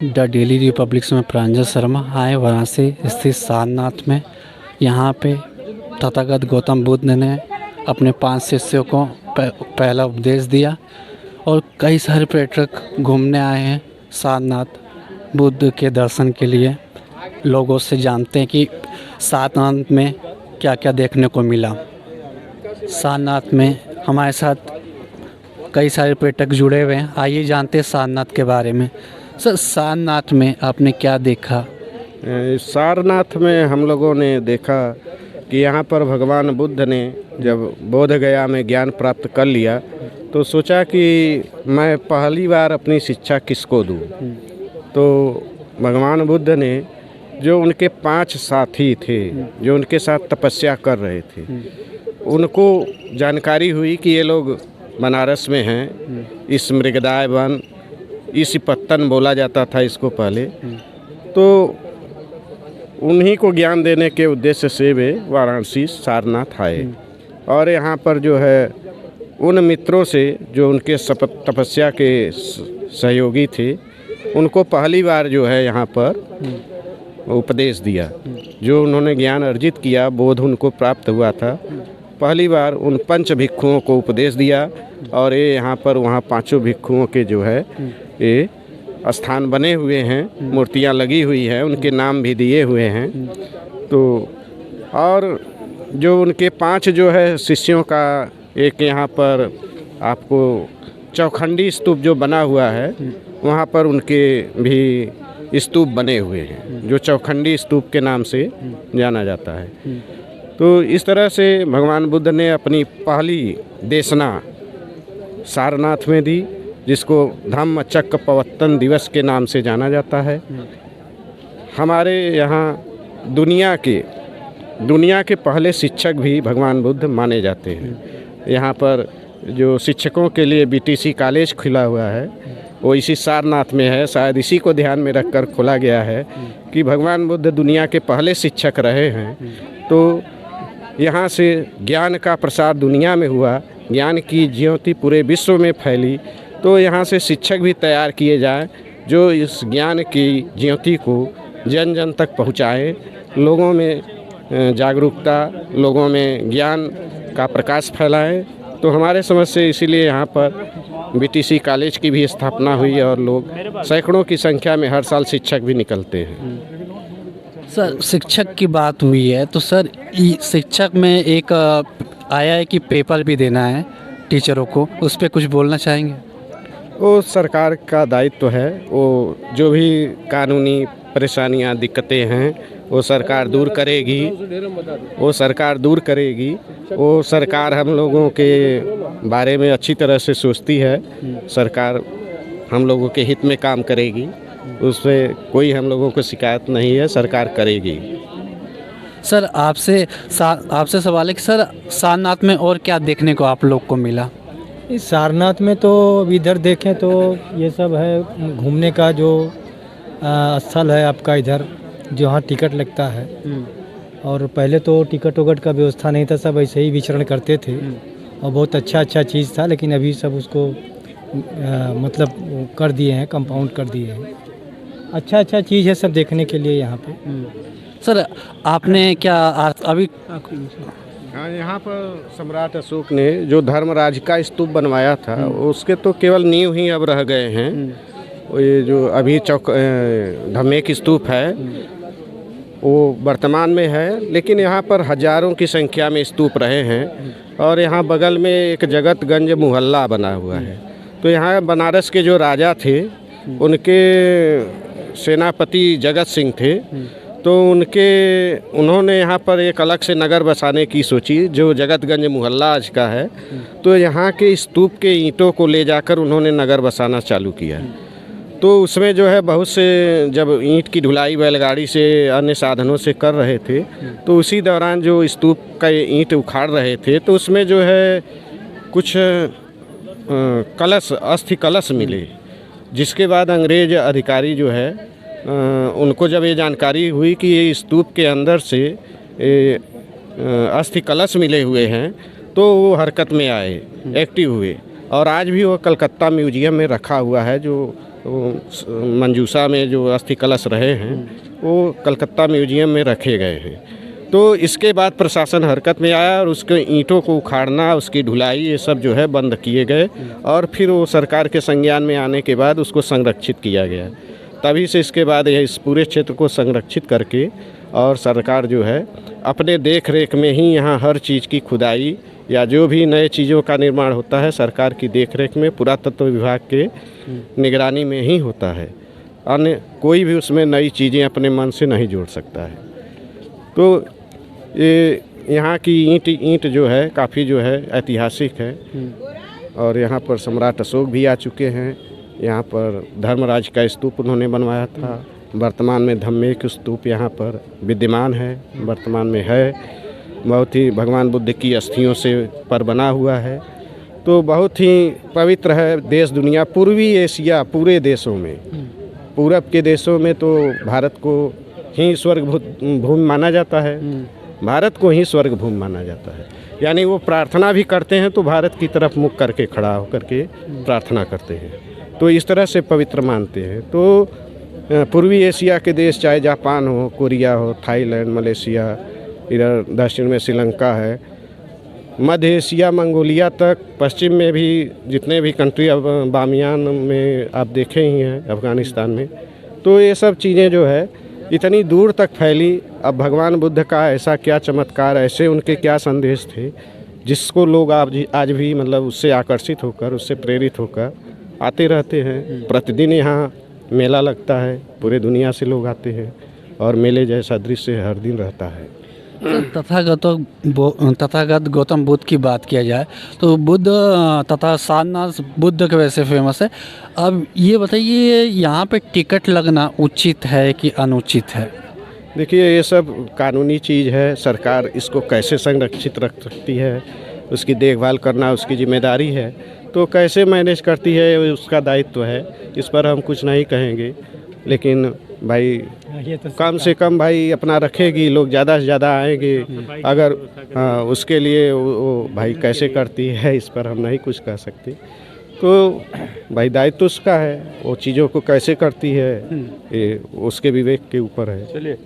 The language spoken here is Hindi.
द डेली रिपब्लिक्स में प्रांजल शर्मा आए वाराणसी स्थित सारनाथ में। यहाँ पे तथागत गौतम बुद्ध ने अपने 5 शिष्यों को पहला उपदेश दिया और कई सारे पर्यटक घूमने आए हैं सारनाथ बुद्ध के दर्शन के लिए। लोगों से जानते हैं कि सारनाथ में क्या क्या देखने को मिला। सारनाथ में हमारे साथ कई सारे पर्यटक जुड़े हुए हैं। आइए जानते हैं सारनाथ के बारे में। सर, सारनाथ में आपने क्या देखा? सारनाथ में हम लोगों ने देखा कि यहाँ पर भगवान बुद्ध ने जब बोध गया में ज्ञान प्राप्त कर लिया तो सोचा कि मैं पहली बार अपनी शिक्षा किसको दूँ। तो भगवान बुद्ध ने जो उनके 5 साथी थे जो उनके साथ तपस्या कर रहे थे, उनको जानकारी हुई कि ये लोग बनारस में हैं। इस मृगदाय वन, इसी पत्तन बोला जाता था इसको पहले। तो उन्हीं को ज्ञान देने के उद्देश्य से वे वाराणसी सारनाथ आए और यहाँ पर जो है उन मित्रों से जो उनके तपस्या के सहयोगी थे, उनको पहली बार जो है यहाँ पर उपदेश दिया। जो उन्होंने ज्ञान अर्जित किया, बोध उनको प्राप्त हुआ था, पहली बार उन 5 भिक्षुओं को उपदेश दिया। और ये यहाँ पर वहाँ 5 भिक्षुओं के जो है ये स्थान बने हुए हैं, मूर्तियाँ लगी हुई हैं, उनके नाम भी दिए हुए हैं। तो और जो उनके 5 जो है शिष्यों का एक यहाँ पर आपको चौखंडी स्तूप जो बना हुआ है, वहाँ पर उनके भी स्तूप बने हुए हैं जो चौखंडी स्तूप के नाम से जाना जाता है। तो इस तरह से भगवान बुद्ध ने अपनी पहली देशना सारनाथ में दी, जिसको धम्मचक्र प्रवर्तन दिवस के नाम से जाना जाता है। हमारे यहाँ दुनिया के पहले शिक्षक भी भगवान बुद्ध माने जाते हैं। यहाँ पर जो शिक्षकों के लिए बीटीसी कॉलेज खुला हुआ है वो इसी सारनाथ में है। शायद इसी को ध्यान में रखकर खोला गया है कि भगवान बुद्ध दुनिया के पहले शिक्षक रहे हैं। तो यहाँ से ज्ञान का प्रसार दुनिया में हुआ, ज्ञान की ज्योति पूरे विश्व में फैली। तो यहाँ से शिक्षक भी तैयार किए जाएं जो इस ज्ञान की ज्योति को जन जन तक पहुँचाएं, लोगों में जागरूकता, लोगों में ज्ञान का प्रकाश फैलाएं। तो हमारे समझ से इसीलिए यहाँ पर बीटीसी कॉलेज की भी स्थापना हुई और लोग सैकड़ों की संख्या में हर साल शिक्षक भी निकलते हैं। सर, शिक्षक की बात हुई है तो सर शिक्षक में एक आया है कि पेपर भी देना है टीचरों को, उस पर कुछ बोलना चाहेंगे? वो सरकार का दायित्व है। वो जो भी कानूनी परेशानियां, दिक्कतें हैं वो सरकार दूर करेगी। वो सरकार हम लोगों के बारे में अच्छी तरह से सोचती है। सरकार हम लोगों के हित में काम करेगी, उसमें कोई हम लोगों को शिकायत नहीं है, सरकार करेगी। सर, आपसे सवाल है कि सर सारनाथ में और क्या देखने को आप लोग को मिला? इस सारनाथ में तो इधर देखें तो ये सब है घूमने का जो स्थल है आपका, इधर जहाँ टिकट लगता है। और पहले तो टिकट वगट का व्यवस्था नहीं था, सब ऐसे ही विचरण करते थे और बहुत अच्छा चीज़ था। लेकिन अभी सब उसको मतलब कर दिए हैं, कंपाउंड कर दिए हैं। अच्छा चीज़ है सब देखने के लिए यहाँ पे। सर, आपने क्या अभी हाँ, यहाँ पर सम्राट अशोक ने जो धर्मराज का स्तूप बनवाया था उसके तो केवल नींव ही अब रह गए हैं। ये जो अभी धम्मेक स्तूप है वो वर्तमान में है, लेकिन यहाँ पर हजारों की संख्या में स्तूप रहे हैं। और यहाँ बगल में एक जगतगंज मोहल्ला बना हुआ है। तो यहाँ बनारस के जो राजा थे, उनके सेनापति जगत सिंह थे, तो उन्होंने यहाँ पर एक अलग से नगर बसाने की सोची जो जगतगंज मोहल्ला आज का है। तो यहाँ के स्तूप के ईंटों को ले जाकर उन्होंने नगर बसाना चालू किया। तो उसमें जो है बहुत से जब ईंट की ढुलाई बैलगाड़ी से, अन्य साधनों से कर रहे थे, तो उसी दौरान जो स्तूप का ईंट उखाड़ रहे थे तो उसमें जो है कुछ अस्थि कलश मिले। जिसके बाद अंग्रेज अधिकारी जो है उनको जब ये जानकारी हुई कि ये स्तूप के अंदर से अस्थि कलश मिले हुए हैं, तो वो हरकत में आए, एक्टिव हुए। और आज भी वो कलकत्ता म्यूजियम में रखा हुआ है, जो मंजूसा में जो अस्थि कलश रहे हैं वो कलकत्ता म्यूजियम में रखे गए हैं। तो इसके बाद प्रशासन हरकत में आया और उसके ईंटों को उखाड़ना, उसकी ढुलाई, ये सब जो है बंद किए गए और फिर वो सरकार के संज्ञान में आने के बाद उसको संरक्षित किया गया। तभी से इसके बाद यह इस पूरे क्षेत्र को संरक्षित करके और सरकार जो है अपने देख रेख में ही यहाँ हर चीज़ की खुदाई या जो भी नए चीज़ों का निर्माण होता है सरकार की देख रेख में पुरातत्व विभाग के निगरानी में ही होता है। अन्य कोई भी उसमें नई चीज़ें अपने मन से नहीं जोड़ सकता है। तो ये यहाँ की ईंट जो है काफ़ी जो है ऐतिहासिक है और यहाँ पर सम्राट अशोक भी आ चुके हैं। यहाँ पर धर्मराज का स्तूप उन्होंने बनवाया था। वर्तमान में धम्मेक स्तूप यहाँ पर विद्यमान है, वर्तमान में है। बहुत ही भगवान बुद्ध की अस्थियों से पर बना हुआ है। तो बहुत ही पवित्र है देश दुनिया, पूर्वी एशिया पूरे देशों में, पूरब के देशों में तो भारत को ही स्वर्ग भूमि माना जाता है, भारत को ही स्वर्ग भूमि माना जाता है। यानी वो प्रार्थना भी करते हैं तो भारत की तरफ मुख करके खड़ा होकर के प्रार्थना करते हैं, तो इस तरह से पवित्र मानते हैं। तो पूर्वी एशिया के देश चाहे जापान हो, कोरिया हो, थाईलैंड, मलेशिया, इधर दक्षिण में श्रीलंका है, मध्य एशिया, मंगोलिया तक, पश्चिम में भी जितने भी कंट्री, अब बामियान में आप देखे ही हैं, अफ़गानिस्तान में, तो ये सब चीज़ें जो है इतनी दूर तक फैली। अब भगवान बुद्ध का ऐसा क्या चमत्कार, ऐसे उनके क्या संदेश थे जिसको लोग आज भी मतलब उससे आकर्षित होकर, उससे प्रेरित होकर आते रहते हैं। प्रतिदिन यहाँ मेला लगता है, पूरे दुनिया से लोग आते हैं और मेले जैसा दृश्य हर दिन रहता है। तथागत गौतम बुद्ध की बात किया जाए तो बुद्ध तथा सारनाथ बुद्ध के वैसे फेमस है। अब ये बताइए यहाँ पे टिकट लगना उचित है कि अनुचित है? देखिए ये सब कानूनी चीज़ है, सरकार इसको कैसे संरक्षित रख सकती है, उसकी देखभाल करना उसकी जिम्मेदारी है। तो कैसे मैनेज करती है उसका दायित्व है, इस पर हम कुछ नहीं कहेंगे। लेकिन भाई कम से कम भाई अपना रखेगी, लोग ज़्यादा से ज़्यादा आएंगे अगर उसके लिए वो भाई कैसे करती है इस पर हम नहीं कुछ कह सकते। तो भाई दायित्व उसका है, वो चीज़ों को कैसे करती है ये उसके विवेक के ऊपर है। चलिए।